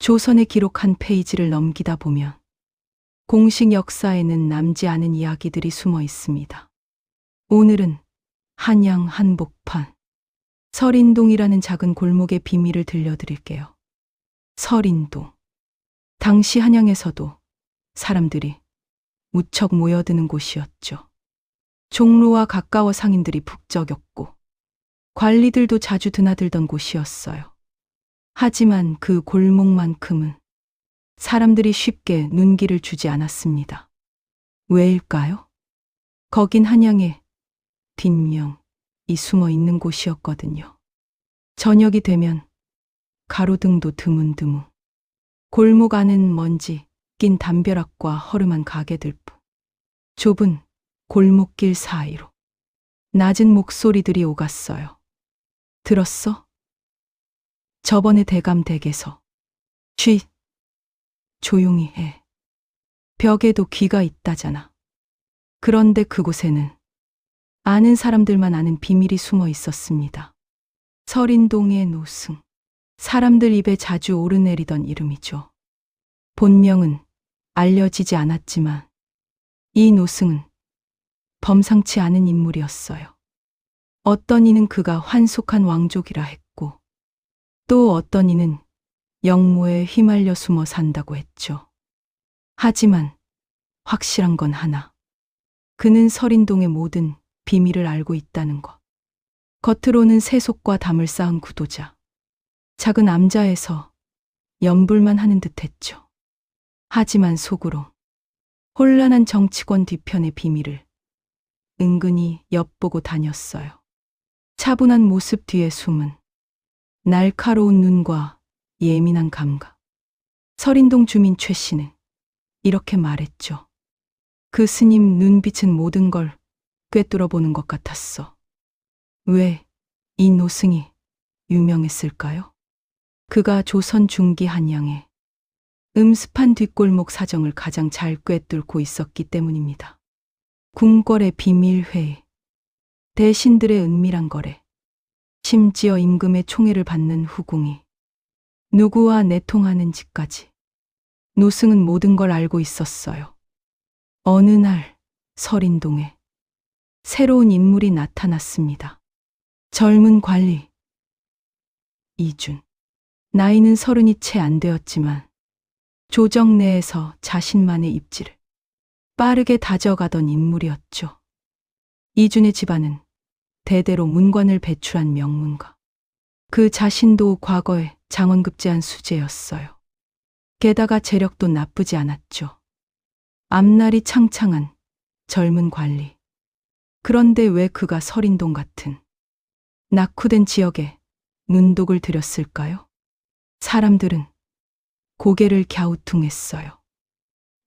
조선의 기록 한 페이지를 넘기다 보면 공식 역사에는 남지 않은 이야기들이 숨어 있습니다. 오늘은 한양 한복판 설인동이라는 작은 골목의 비밀을 들려드릴게요. 설인동. 당시 한양에서도 사람들이 무척 모여드는 곳이었죠. 종로와 가까워 상인들이 북적였고 관리들도 자주 드나들던 곳이었어요. 하지만 그 골목만큼은 사람들이 쉽게 눈길을 주지 않았습니다. 왜일까요? 거긴 한양의 뒷면이 숨어 있는 곳이었거든요. 저녁이 되면 가로등도 드문드문, 골목 안은 먼지 낀 담벼락과 허름한 가게들 뿐, 좁은 골목길 사이로 낮은 목소리들이 오갔어요. 들었어? 저번에 대감 댁에서 쉬, 조용히 해. 벽에도 귀가 있다잖아. 그런데 그곳에는 아는 사람들만 아는 비밀이 숨어 있었습니다. 설인동의 노승. 사람들 입에 자주 오르내리던 이름이죠. 본명은 알려지지 않았지만 이 노승은 범상치 않은 인물이었어요. 어떤 이는 그가 환속한 왕족이라 했고 또 어떤 이는 영모에 휘말려 숨어 산다고 했죠. 하지만 확실한 건 하나. 그는 설인동의 모든 비밀을 알고 있다는 것. 겉으로는 세속과 담을 쌓은 구도자. 작은 암자에서 연불만 하는 듯 했죠. 하지만 속으로 혼란한 정치권 뒤편의 비밀을 은근히 엿보고 다녔어요. 차분한 모습 뒤에 숨은 날카로운 눈과 예민한 감각. 설인동 주민 최 씨는 이렇게 말했죠. 그 스님 눈빛은 모든 걸 꿰뚫어 보는 것 같았어. 왜 이 노승이 유명했을까요? 그가 조선 중기 한양의 음습한 뒷골목 사정을 가장 잘 꿰뚫고 있었기 때문입니다. 궁궐의 비밀회의, 대신들의 은밀한 거래, 심지어 임금의 총애를 받는 후궁이 누구와 내통하는지까지 노승은 모든 걸 알고 있었어요. 어느 날 설인동에 새로운 인물이 나타났습니다. 젊은 관리 이준. 나이는 30이 채 안 되었지만 조정 내에서 자신만의 입지를 빠르게 다져가던 인물이었죠. 이준의 집안은 대대로 문관을 배출한 명문가. 그 자신도 과거에 장원급제한 수재였어요. 게다가 재력도 나쁘지 않았죠. 앞날이 창창한 젊은 관리. 그런데 왜 그가 설인동 같은 낙후된 지역에 문독을 들였을까요? 사람들은 고개를 갸우뚱했어요.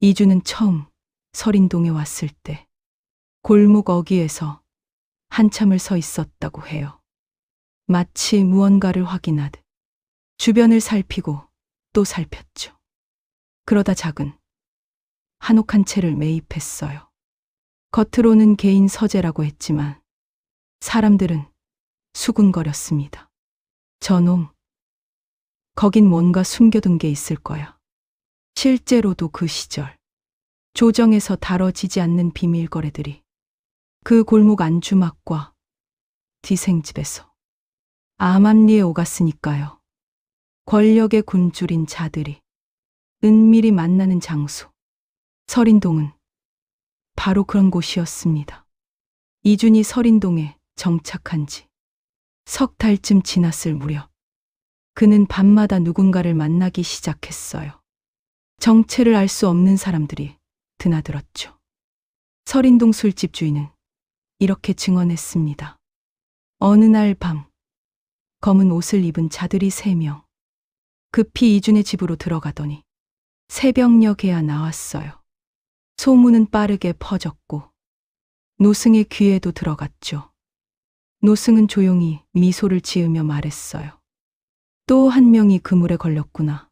이주는 처음 설인동에 왔을 때 골목 어귀에서 한참을 서 있었다고 해요. 마치 무언가를 확인하듯 주변을 살피고 또 살폈죠. 그러다 작은 한옥한 채를 매입했어요. 겉으로는 개인 서재라고 했지만 사람들은 수군거렸습니다. 저놈, 거긴 뭔가 숨겨둔 게 있을 거야. 실제로도 그 시절 조정에서 다뤄지지 않는 비밀 거래들이 그 골목 안주막과 뒤생집에서 암암리에 오갔으니까요. 권력의 굶주린 자들이 은밀히 만나는 장소. 설인동은 바로 그런 곳이었습니다. 이준이 설인동에 정착한 지 석 달쯤 지났을 무렵 그는 밤마다 누군가를 만나기 시작했어요. 정체를 알 수 없는 사람들이 드나들었죠. 설인동 술집 주인은 이렇게 증언했습니다. 어느 날 밤 검은 옷을 입은 자들이 3명 급히 이준의 집으로 들어가더니 새벽녘에야 나왔어요. 소문은 빠르게 퍼졌고 노승의 귀에도 들어갔죠. 노승은 조용히 미소를 지으며 말했어요. 또 한 명이 그물에 걸렸구나.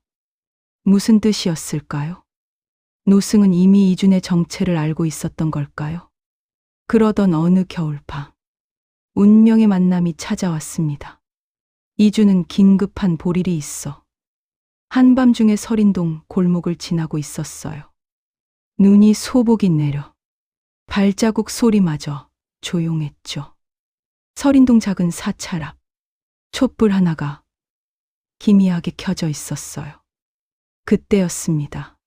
무슨 뜻이었을까요? 노승은 이미 이준의 정체를 알고 있었던 걸까요? 그러던 어느 겨울밤, 운명의 만남이 찾아왔습니다. 이준은 긴급한 볼일이 있어 한밤중에 설인동 골목을 지나고 있었어요. 눈이 소복이 내려 발자국 소리마저 조용했죠. 설인동 작은 사찰 앞 촛불 하나가 기미하게 켜져 있었어요. 그때였습니다.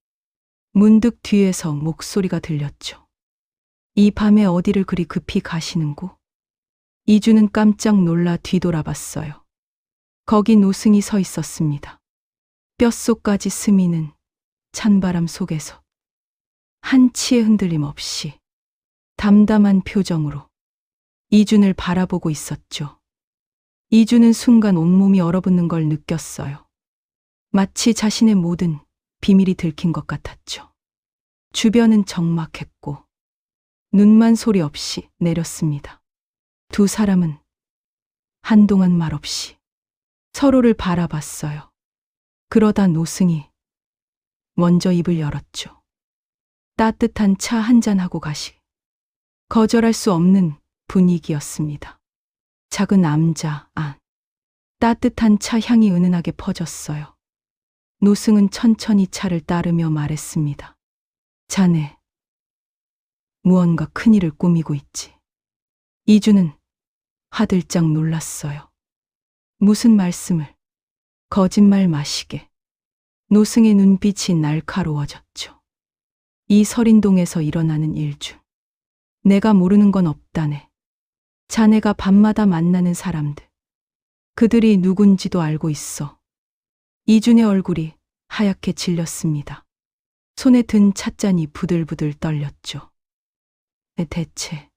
문득 뒤에서 목소리가 들렸죠. 이 밤에 어디를 그리 급히 가시는고? 이주는 깜짝 놀라 뒤돌아봤어요. 거기 노승이 서 있었습니다. 뼛속까지 스미는 찬바람 속에서 한치의 흔들림 없이 담담한 표정으로 이준을 바라보고 있었죠. 이준은 순간 온몸이 얼어붙는 걸 느꼈어요. 마치 자신의 모든 비밀이 들킨 것 같았죠. 주변은 적막했고 눈만 소리 없이 내렸습니다. 두 사람은 한동안 말없이 서로를 바라봤어요. 그러다 노승이 먼저 입을 열었죠. 따뜻한 차 한잔하고 가시. 거절할 수 없는 분위기였습니다. 작은 암자 안. 따뜻한 차 향이 은은하게 퍼졌어요. 노승은 천천히 차를 따르며 말했습니다. 자네, 무언가 큰일을 꾸미고 있지. 이주는 화들짝 놀랐어요. 무슨 말씀을? 거짓말 마시게. 노승의 눈빛이 날카로워졌죠. 이 설인동에서 일어나는 일 중 내가 모르는 건 없다네. 자네가 밤마다 만나는 사람들. 그들이 누군지도 알고 있어. 이준의 얼굴이 하얗게 질렸습니다. 손에 든 찻잔이 부들부들 떨렸죠. 대체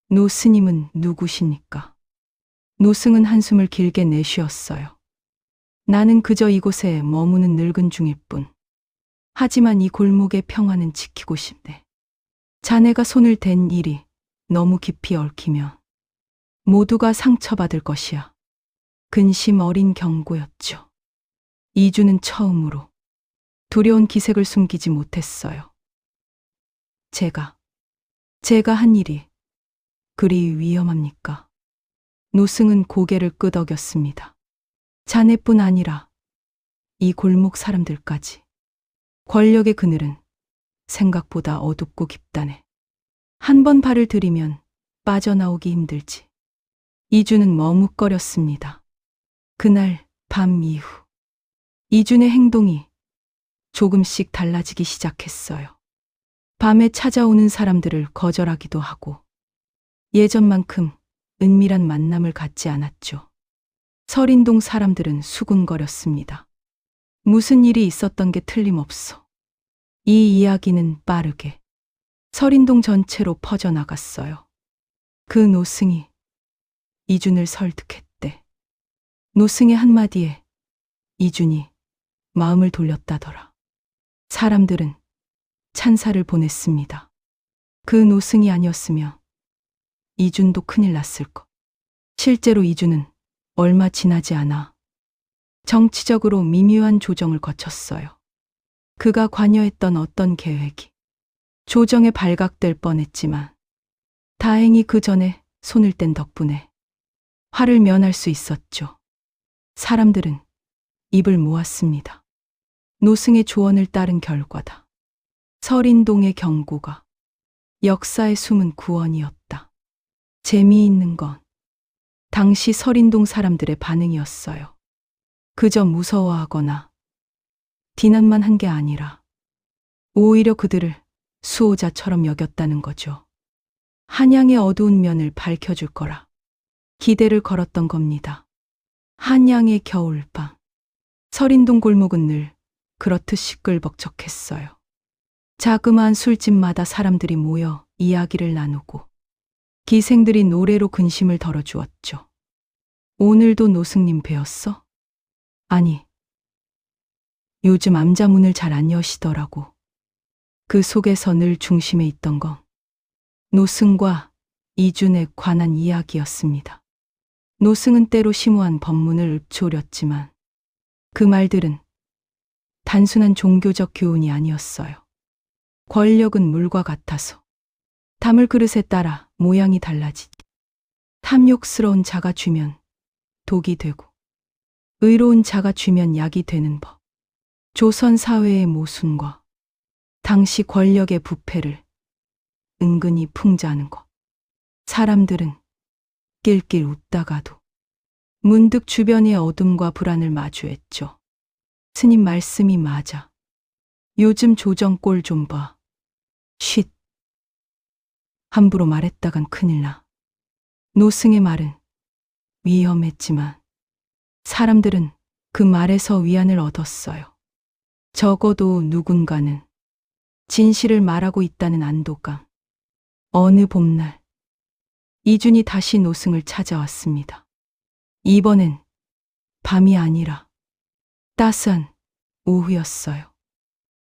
노스님은 누구십니까? 노승은 한숨을 길게 내쉬었어요. 나는 그저 이곳에 머무는 늙은 중일 뿐. 하지만 이 골목의 평화는 지키고 싶네. 자네가 손을 댄 일이 너무 깊이 얽히면 모두가 상처받을 것이야. 근심 어린 경고였죠. 이주는 처음으로 두려운 기색을 숨기지 못했어요. 제가 한 일이 그리 위험합니까? 노승은 고개를 끄덕였습니다. 자네뿐 아니라 이 골목 사람들까지. 권력의 그늘은 생각보다 어둡고 깊다네. 한 번 발을 들이면 빠져나오기 힘들지. 이준은 머뭇거렸습니다. 그날 밤 이후 이준의 행동이 조금씩 달라지기 시작했어요. 밤에 찾아오는 사람들을 거절하기도 하고 예전만큼 은밀한 만남을 갖지 않았죠. 설인동 사람들은 수군거렸습니다. 무슨 일이 있었던 게 틀림없어. 이 이야기는 빠르게 설인동 전체로 퍼져나갔어요. 그 노승이 이준을 설득했대. 노승의 한마디에 이준이 마음을 돌렸다더라. 사람들은 찬사를 보냈습니다. 그 노승이 아니었으면 이준도 큰일 났을 것. 실제로 이준은 얼마 지나지 않아 정치적으로 미묘한 조정을 거쳤어요. 그가 관여했던 어떤 계획이 조정에 발각될 뻔했지만 다행히 그 전에 손을 뗀 덕분에 화를 면할 수 있었죠. 사람들은 입을 모았습니다. 노승의 조언을 따른 결과다. 설인동의 경고가 역사의 숨은 구원이었다. 재미있는 건 당시 설인동 사람들의 반응이었어요. 그저 무서워하거나 비난만 한 게 아니라 오히려 그들을 수호자처럼 여겼다는 거죠. 한양의 어두운 면을 밝혀줄 거라 기대를 걸었던 겁니다. 한양의 겨울밤. 설인동 골목은 늘 그렇듯 시끌벅적했어요. 자그마한 술집마다 사람들이 모여 이야기를 나누고 기생들이 노래로 근심을 덜어주었죠. 오늘도 노승님 뵈었어? 아니, 요즘 암자문을 잘 안 여시더라고. 그 속에서 늘 중심에 있던 건 노승과 이준에 관한 이야기였습니다. 노승은 때로 심오한 법문을 읊조렸지만 그 말들은 단순한 종교적 교훈이 아니었어요. 권력은 물과 같아서 담을 그릇에 따라 모양이 달라지지. 탐욕스러운 자가 쥐면 독이 되고 의로운 자가 쥐면 약이 되는 법. 조선 사회의 모순과 당시 권력의 부패를 은근히 풍자하는 것. 사람들은 낄낄 웃다가도 문득 주변의 어둠과 불안을 마주했죠. 스님 말씀이 맞아. 요즘 조정 꼴 좀 봐. 쉿. 함부로 말했다간 큰일 나. 노승의 말은 위험했지만 사람들은 그 말에서 위안을 얻었어요. 적어도 누군가는 진실을 말하고 있다는 안도감. 어느 봄날 이준이 다시 노승을 찾아왔습니다. 이번엔 밤이 아니라 따스한 오후였어요.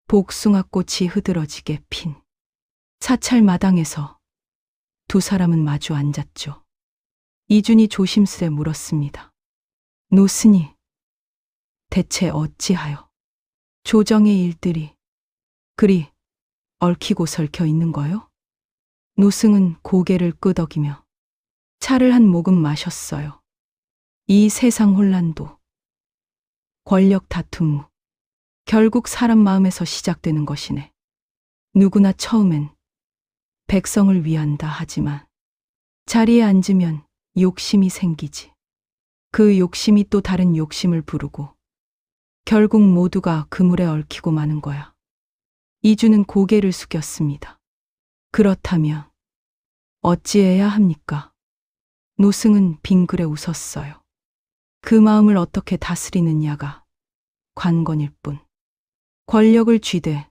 복숭아꽃이 흐드러지게 핀 사찰 마당에서 두 사람은 마주 앉았죠. 이준이 조심스레 물었습니다. 노스니, 대체 어찌하여 조정의 일들이 그리 얽히고 설켜 있는 거요? 노승은 고개를 끄덕이며 차를 한 모금 마셨어요. 이 세상 혼란도 권력 다툼 결국 사람 마음에서 시작되는 것이네. 누구나 처음엔 백성을 위한다 하지만 자리에 앉으면 욕심이 생기지. 그 욕심이 또 다른 욕심을 부르고 결국 모두가 그물에 얽히고 마는 거야. 이주는 고개를 숙였습니다. 그렇다면 어찌해야 합니까? 노승은 빙그레 웃었어요. 그 마음을 어떻게 다스리느냐가 관건일 뿐. 권력을 쥐되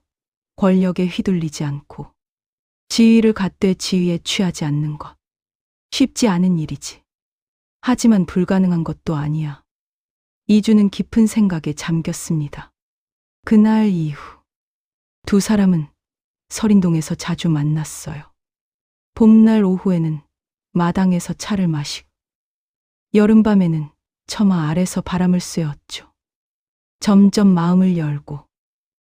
권력에 휘둘리지 않고 지위를 갖되 지위에 취하지 않는 것. 쉽지 않은 일이지. 하지만 불가능한 것도 아니야. 이주는 깊은 생각에 잠겼습니다. 그날 이후 두 사람은 설인동에서 자주 만났어요. 봄날 오후에는 마당에서 차를 마시고 여름밤에는 처마 아래서 바람을 쐬었죠. 점점 마음을 열고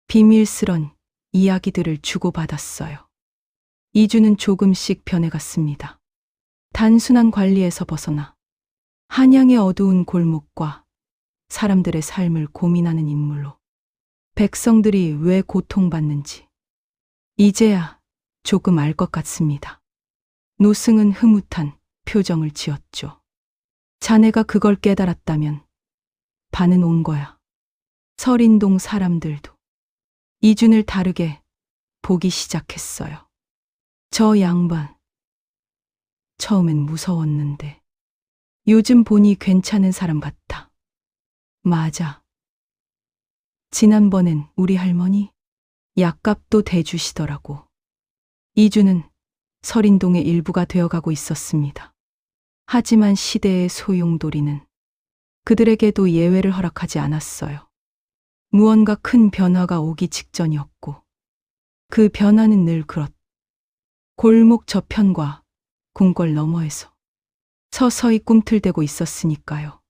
비밀스런 이야기들을 주고받았어요. 이주는 조금씩 변해갔습니다. 단순한 관리에서 벗어나 한양의 어두운 골목과 사람들의 삶을 고민하는 인물로 백성들이 왜 고통받는지 이제야 조금 알 것 같습니다. 노승은 흐뭇한 표정을 지었죠. 자네가 그걸 깨달았다면 반은 온 거야. 설인동 사람들도 이준을 다르게 보기 시작했어요. 저 양반 처음엔 무서웠는데 요즘 보니 괜찮은 사람 같아. 맞아. 지난번엔 우리 할머니 약값도 대주시더라고. 이주는 설인동의 일부가 되어가고 있었습니다. 하지만 시대의 소용돌이는 그들에게도 예외를 허락하지 않았어요. 무언가 큰 변화가 오기 직전이었고 그 변화는 늘 그렇. 골목 저편과 궁궐 너머에서 서서히 꿈틀대고 있었으니까요.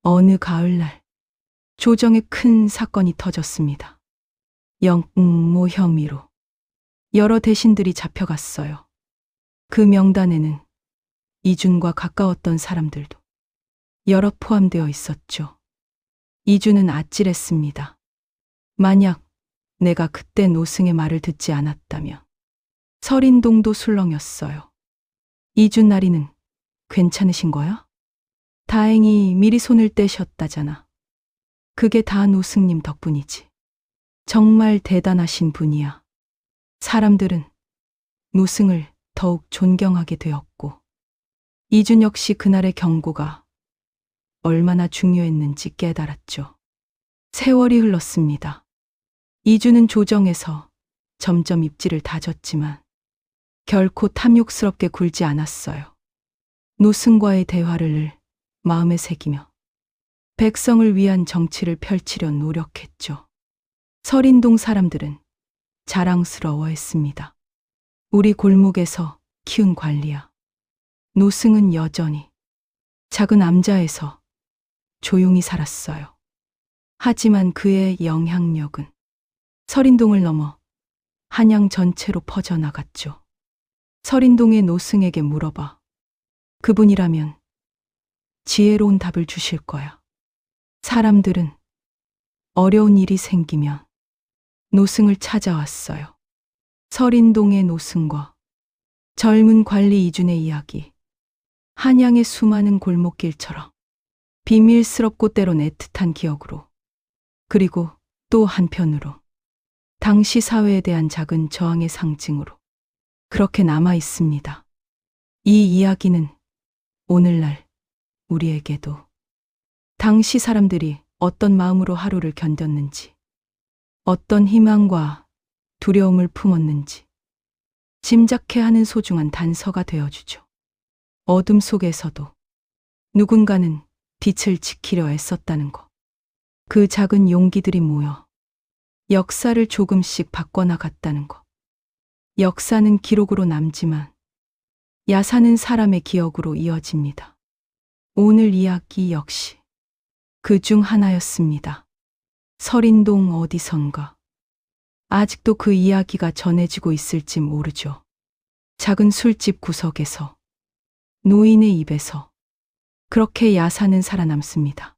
어느 가을날 조정에 큰 사건이 터졌습니다. 영모 혐의로 여러 대신들이 잡혀갔어요. 그 명단에는 이준과 가까웠던 사람들도 여러 포함되어 있었죠. 이준은 아찔했습니다. 만약 내가 그때 노승의 말을 듣지 않았다면 설인동도 술렁였어요. 이준 나리는 괜찮으신 거야? 다행히 미리 손을 떼셨다잖아. 그게 다 노승님 덕분이지. 정말 대단하신 분이야. 사람들은 노승을 더욱 존경하게 되었고 이준 역시 그날의 경고가 얼마나 중요했는지 깨달았죠. 세월이 흘렀습니다. 이준은 조정에서 점점 입지를 다졌지만 결코 탐욕스럽게 굴지 않았어요. 노승과의 대화를 늘 마음에 새기며 백성을 위한 정치를 펼치려 노력했죠. 설인동 사람들은 자랑스러워했습니다. 우리 골목에서 키운 관리야. 노승은 여전히 작은 암자에서 조용히 살았어요. 하지만 그의 영향력은 설인동을 넘어 한양 전체로 퍼져나갔죠. 설인동의 노승에게 물어봐. 그분이라면 지혜로운 답을 주실 거야. 사람들은 어려운 일이 생기면 노승을 찾아왔어요. 설인동의 노승과 젊은 관리 이준의 이야기. 한양의 수많은 골목길처럼 비밀스럽고 때론 애틋한 기억으로, 그리고 또 한편으로 당시 사회에 대한 작은 저항의 상징으로 그렇게 남아 있습니다. 이 이야기는 오늘날 우리에게도 당시 사람들이 어떤 마음으로 하루를 견뎠는지, 어떤 희망과 두려움을 품었는지 짐작해 하는 소중한 단서가 되어주죠. 어둠 속에서도 누군가는 빛을 지키려 애썼다는 것. 그 작은 용기들이 모여 역사를 조금씩 바꿔나갔다는 것. 역사는 기록으로 남지만 야사는 사람의 기억으로 이어집니다. 오늘 이야기 역시 그 중 하나였습니다. 설인동 어디선가 아직도 그 이야기가 전해지고 있을지 모르죠. 작은 술집 구석에서, 노인의 입에서 그렇게 야사는 살아남습니다.